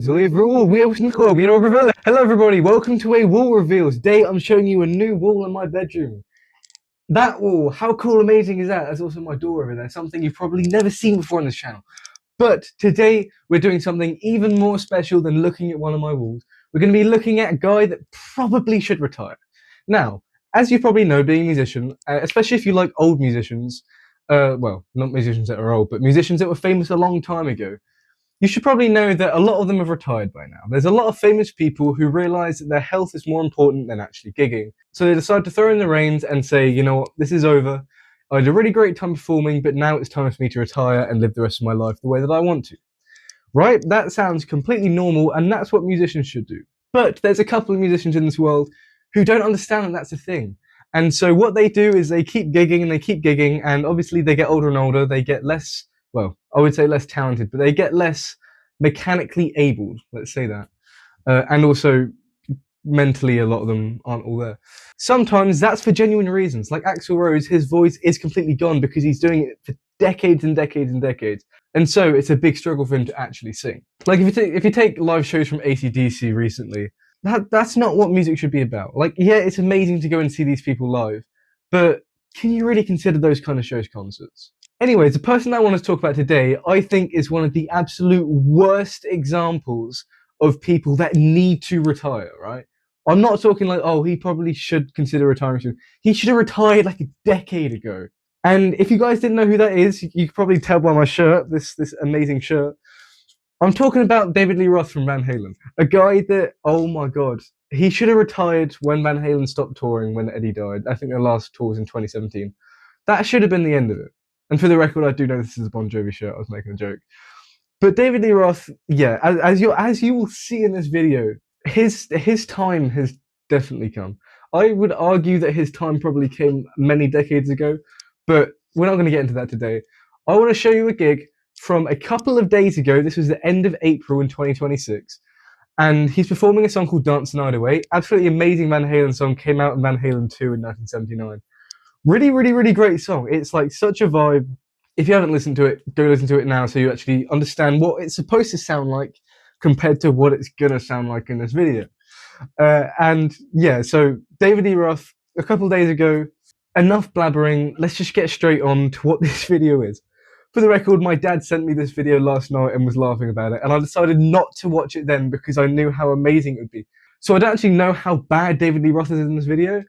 Hello everybody, welcome to a wall reveal. Today I'm showing you a new wall in my bedroom. That wall, how cool, amazing is that? That's also my door over there, something you've probably never seen before on this channel. But today we're doing something even more special than looking at one of my walls. We're going to be looking at a guy that probably should retire. Now, as you probably know, being a musician, especially if you like old musicians, well, not musicians that are old, but musicians that were famous a long time ago, you should probably know that a lot of them have retired by now. There's a lot of famous people who realize that their health is more important than actually gigging. So they decide to throw in the reins and say, you know what, this is over. I had a really great time performing, but now it's time for me to retire and live the rest of my life the way that I want to. Right? That sounds completely normal, and that's what musicians should do. But there's a couple of musicians in this world who don't understand that that's a thing. And so what they do is they keep gigging and they keep gigging, and obviously they get older and older, they get less, well, I would say less talented, but they get less mechanically able, let's say that. And also mentally, a lot of them aren't all there. Sometimes that's for genuine reasons. Like Axl Rose, his voice is completely gone because he's doing it for decades and decades and decades. And so it's a big struggle for him to actually sing. Like if you take live shows from AC/DC recently, that's not what music should be about. Like, yeah, it's amazing to go and see these people live, but can you really consider those kind of shows concerts? Anyways, the person I want to talk about today, I think, is one of the absolute worst examples of people that need to retire, right? I'm not talking like, oh, he probably should consider retiring soon. He should have retired like a decade ago. And if you guys didn't know who that is, you could probably tell by my shirt, this amazing shirt. I'm talking about David Lee Roth from Van Halen, a guy that, oh my god, he should have retired when Van Halen stopped touring, when Eddie died. I think their last tour was in 2017. That should have been the end of it. And for the record, I do know this is a Bon Jovi shirt. I was making a joke. But David Lee Roth, yeah, as you will see in this video, his time has definitely come. I would argue that his time probably came many decades ago, but we're not going to get into that today. I want to show you a gig from a couple of days ago. This was the end of April in 2026. And he's performing a song called Dance the Night Away. Absolutely amazing Van Halen song, came out in Van Halen 2 in 1979. Really, really, really great song. It's like such a vibe. If you haven't listened to it, go listen to it now so you actually understand what it's supposed to sound like compared to what it's gonna sound like in this video. And yeah, so David Lee Roth, a couple of days ago, enough blabbering, let's just get straight on to what this video is. For the record, my dad sent me this video last night and was laughing about it, and I decided not to watch it then because I knew how amazing it would be. So I don't actually know how bad David Lee Roth is in this video,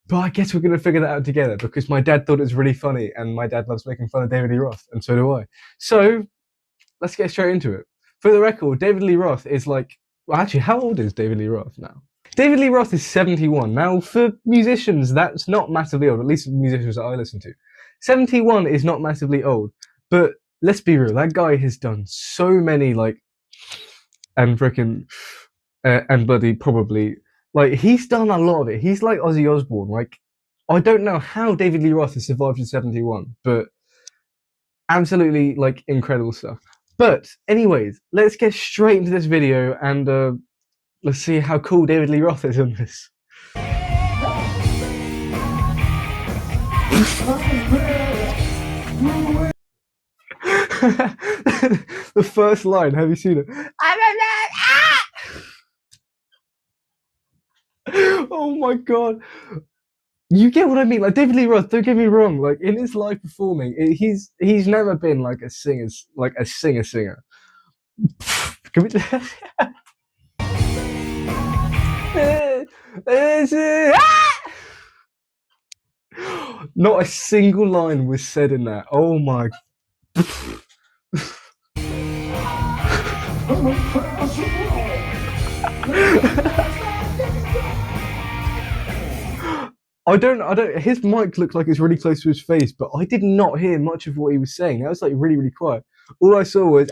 but I guess we're going to figure that out together because my dad thought it was really funny and my dad loves making fun of David Lee Roth, and so do I. So let's get straight into it. For the record, David Lee Roth is like, well, actually, how old is David Lee Roth now? David Lee Roth is 71. Now, for musicians, that's not massively old, at least musicians that I listen to. 71 is not massively old, but let's be real, that guy has done so many, like, and frickin', and bloody probably, like, he's done a lot of it. He's like Ozzy Osbourne. Like, I don't know how David Lee Roth has survived to 71, but absolutely, like, incredible stuff. But anyways, let's get straight into this video and let's see how cool David Lee Roth is in this. The first line, have you seen it? Oh my god. You get what I mean? Like, David Lee Roth, don't get me wrong, like, in his live performing, he's never been like a singer. Can we Not a single line was said in that. Oh my. I don't, his mic looked like it's really close to his face, but I did not hear much of what he was saying. That was like really, really quiet. All I saw was,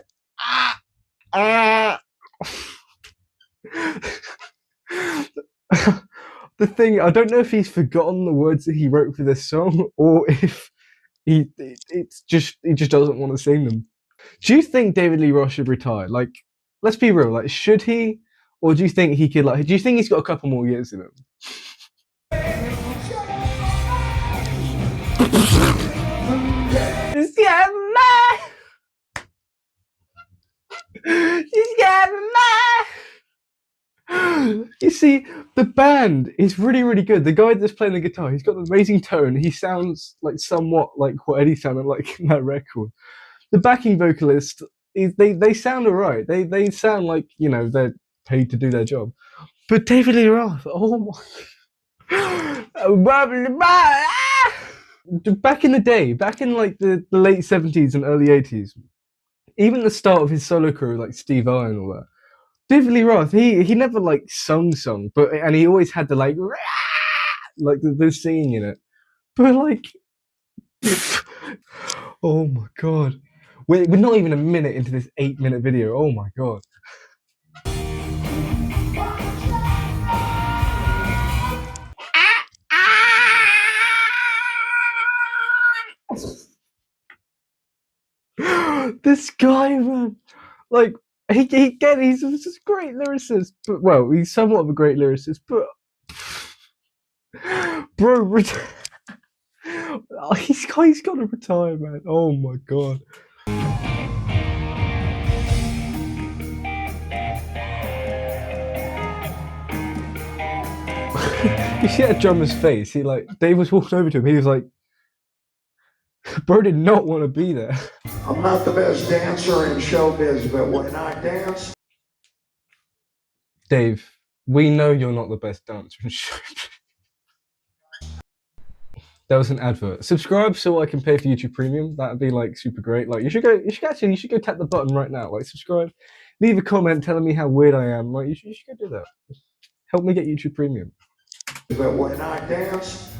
The thing, I don't know if he's forgotten the words that he wrote for this song, or if he just doesn't want to sing them. Do you think David Lee Roth should retire? Like, let's be real, like, should he? Or do you think he could, like, do you think he's got a couple more years in him? She's You see, the band is really, really good. The guy that's playing the guitar, he's got an amazing tone. He sounds like somewhat like what Eddie sounded like in that record. The backing vocalist, they sound alright. They sound like, you know, they're paid to do their job. But David Lee Roth, oh my. Back in the day, back in like the late 70s and early 80s, even the start of his solo career, like Steve Vai and all that, David Lee Roth, he never like sung, but and he always had the like the singing in it. But like, oh my god, we're not even a minute into this 8-minute video. Oh my god. This guy, man, like he's a great lyricist, but well, he's somewhat of a great lyricist, but bro, he's got to retire, man. Oh my god. You see that drummer's face? He like Dave was walking over to him. He was like, bro did not want to be there. I'm not the best dancer in showbiz, but when I dance... Dave, we know you're not the best dancer in showbiz. That was an advert. Subscribe so I can pay for YouTube Premium. That'd be like super great. Like you should go tap the button right now. Like subscribe, leave a comment telling me how weird I am. Like you should go do that. Help me get YouTube Premium. But when I dance,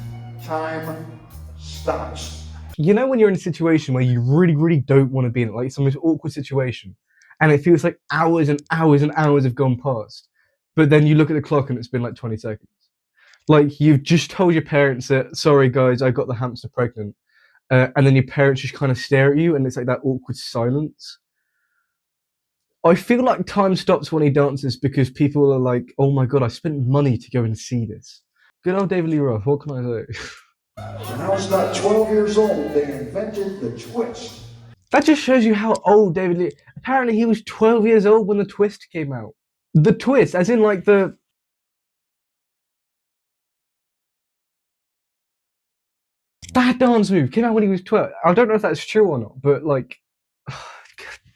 time stops. You know when you're in a situation where you really, really don't want to be in it, like some most awkward situation, and it feels like hours and hours and hours have gone past, but then you look at the clock and it's been like 20 seconds. Like you've just told your parents that, sorry guys, I got the hamster pregnant, and then your parents just kind of stare at you and it's like that awkward silence. I feel like time stops when he dances because people are like, oh my god, I spent money to go and see this. Good old David Lee Roth, what can I say? When I was about 12 years old, they invented the twist. That just shows you how old David Lee... Apparently he was 12 years old when the twist came out. The twist, as in like the... That dance move came out when he was 12. I don't know if that's true or not, but like...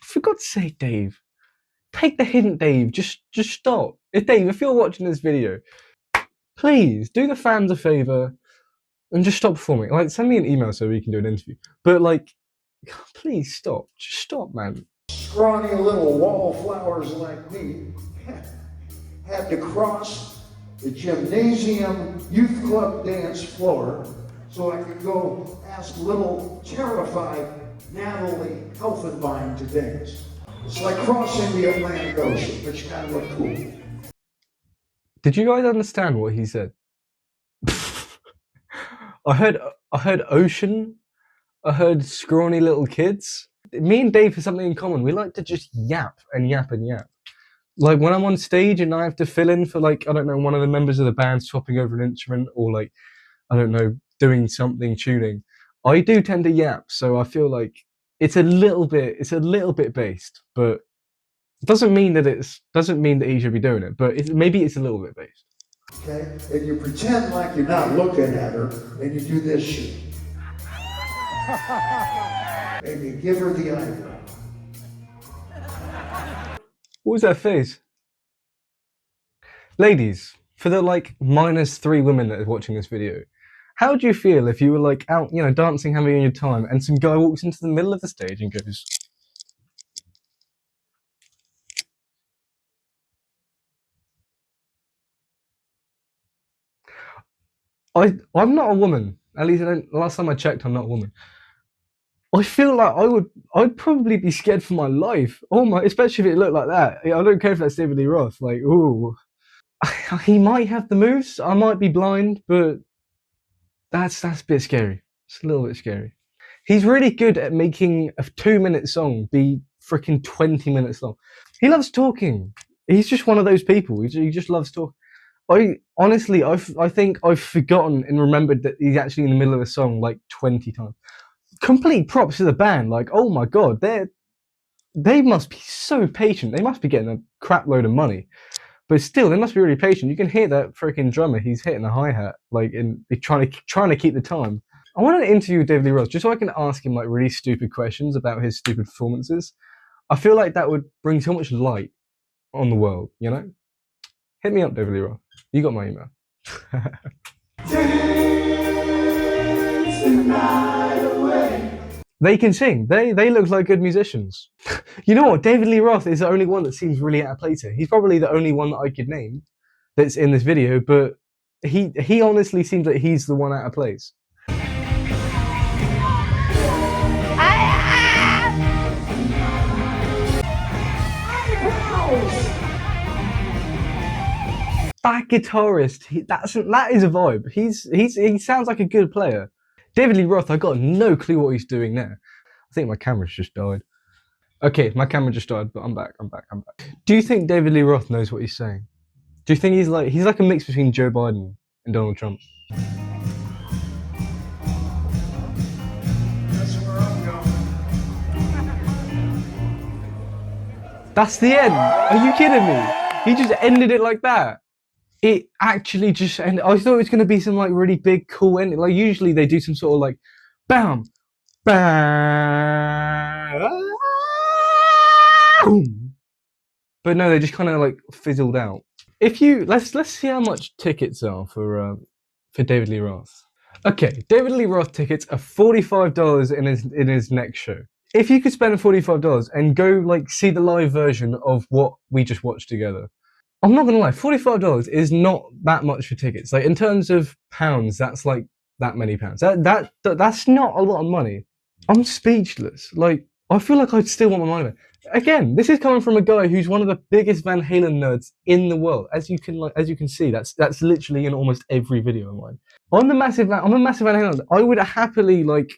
For God's sake, Dave. Take the hint, Dave. Just stop. Dave, if you're watching this video, please do the fans a favour and just stop performing. Like, send me an email so we can do an interview. But like, please stop. Just stop, man. Scrawny little wallflowers like me had to cross the gymnasium youth club dance floor so I could go ask little terrified Natalie Helfenbein to dance. It's like crossing the Atlantic Ocean, but you kind of look cool. Did you guys understand what he said? I heard ocean. I heard scrawny little kids. Me and Dave have something in common. We like to just yap and yap and yap. Like when I'm on stage and I have to fill in for like, I don't know, one of the members of the band swapping over an instrument or like, I don't know, doing something, tuning. I do tend to yap, so I feel like it's a little bit based, but it doesn't mean that he should be doing it, but maybe it's a little bit based. Okay, and you pretend like you're not looking at her, and you do this shit. And you give her the eyebrow. What was that face? Ladies, for the like -3 women that are watching this video, how would you feel if you were like out, you know, dancing, having your time, and some guy walks into the middle of the stage and goes, I'm not a woman. At least last time I checked, I'm not a woman. I feel like I'd probably be scared for my life. Oh my, especially if it looked like that. I don't care if that's David Lee Roth. Like, ooh, he might have the moves. I might be blind, but that's a bit scary. It's a little bit scary. He's really good at making a 2-minute song be freaking 20 minutes long. He loves talking. He's just one of those people. He just loves talking. Honestly, I think I've forgotten and remembered that he's actually in the middle of a song like 20 times. Complete props to the band. Like, oh my god, they must be so patient. They must be getting a crap load of money. But still, they must be really patient. You can hear that freaking drummer. He's hitting the hi-hat, like, in trying to keep the time. I want to interview David Lee Roth just so I can ask him like really stupid questions about his stupid performances. I feel like that would bring so much light on the world, you know? Hit me up, David Lee Roth. You got my email. They can sing. They look like good musicians. You know what? David Lee Roth is the only one that seems really out of place here. He's probably the only one that I could name that's in this video, but he honestly seems like he's the one out of place. That guitarist, that is a vibe. He sounds like a good player. David Lee Roth, I got no clue what he's doing there. I think my camera's just died. Okay, my camera just died, but I'm back. Do you think David Lee Roth knows what he's saying? Do you think he's like a mix between Joe Biden and Donald Trump? That's where I'm going. That's the end. Are you kidding me? He just ended it like that. It actually just ended. I thought it was going to be some like really big, cool ending. Like usually they do some sort of like, bam, bam, boom. But no, they just kind of like fizzled out. Let's see how much tickets are for David Lee Roth. Okay, David Lee Roth tickets are $45 in his next show. If you could spend $45 and go like see the live version of what we just watched together, I'm not gonna lie, $45 is not that much for tickets. Like in terms of pounds, that's like that many pounds. That's not a lot of money. I'm speechless. Like I feel like I'd still want my money back. Again, this is coming from a guy who's one of the biggest Van Halen nerds in the world. As you can see, that's literally in almost every video of mine. I'm a massive Van Halen nerd. I would happily like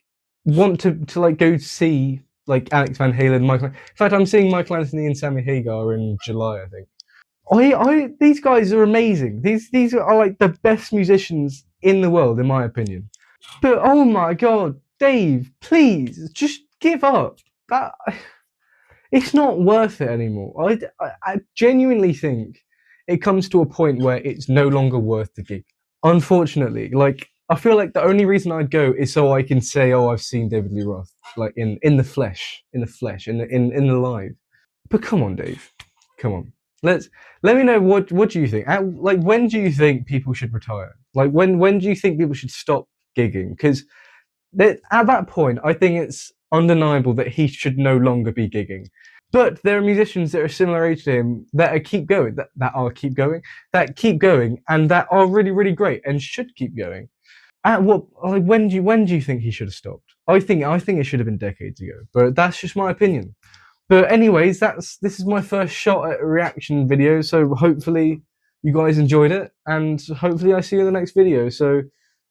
want to like go see like Alex Van Halen, Michael. In fact, I'm seeing Michael Anthony and Sammy Hagar in July, I think. These guys are amazing. These are like the best musicians in the world, in my opinion. But oh my god, Dave, please just give up. It's not worth it anymore. I genuinely think it comes to a point where it's no longer worth the gig. Unfortunately, like I feel like the only reason I'd go is so I can say, oh, I've seen David Lee Roth, like in the flesh, in the live. But come on, Dave, come on. Let me know what do you think? Like when do you think people should retire? Like when do you think people should stop gigging? Because at that point, I think it's undeniable that he should no longer be gigging. But there are musicians that are similar age to him that keep going, that keep going, and that are really, really great and should keep going. When do you think he should have stopped? I think it should have been decades ago. But that's just my opinion. But anyways, this is my first shot at a reaction video, so hopefully you guys enjoyed it, and hopefully I see you in the next video. So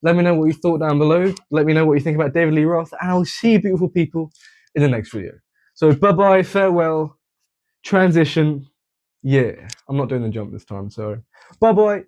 let me know what you thought down below. Let me know what you think about David Lee Roth, and I'll see you beautiful people in the next video. So bye-bye, farewell, transition. Yeah, I'm not doing the jump this time, so bye-bye.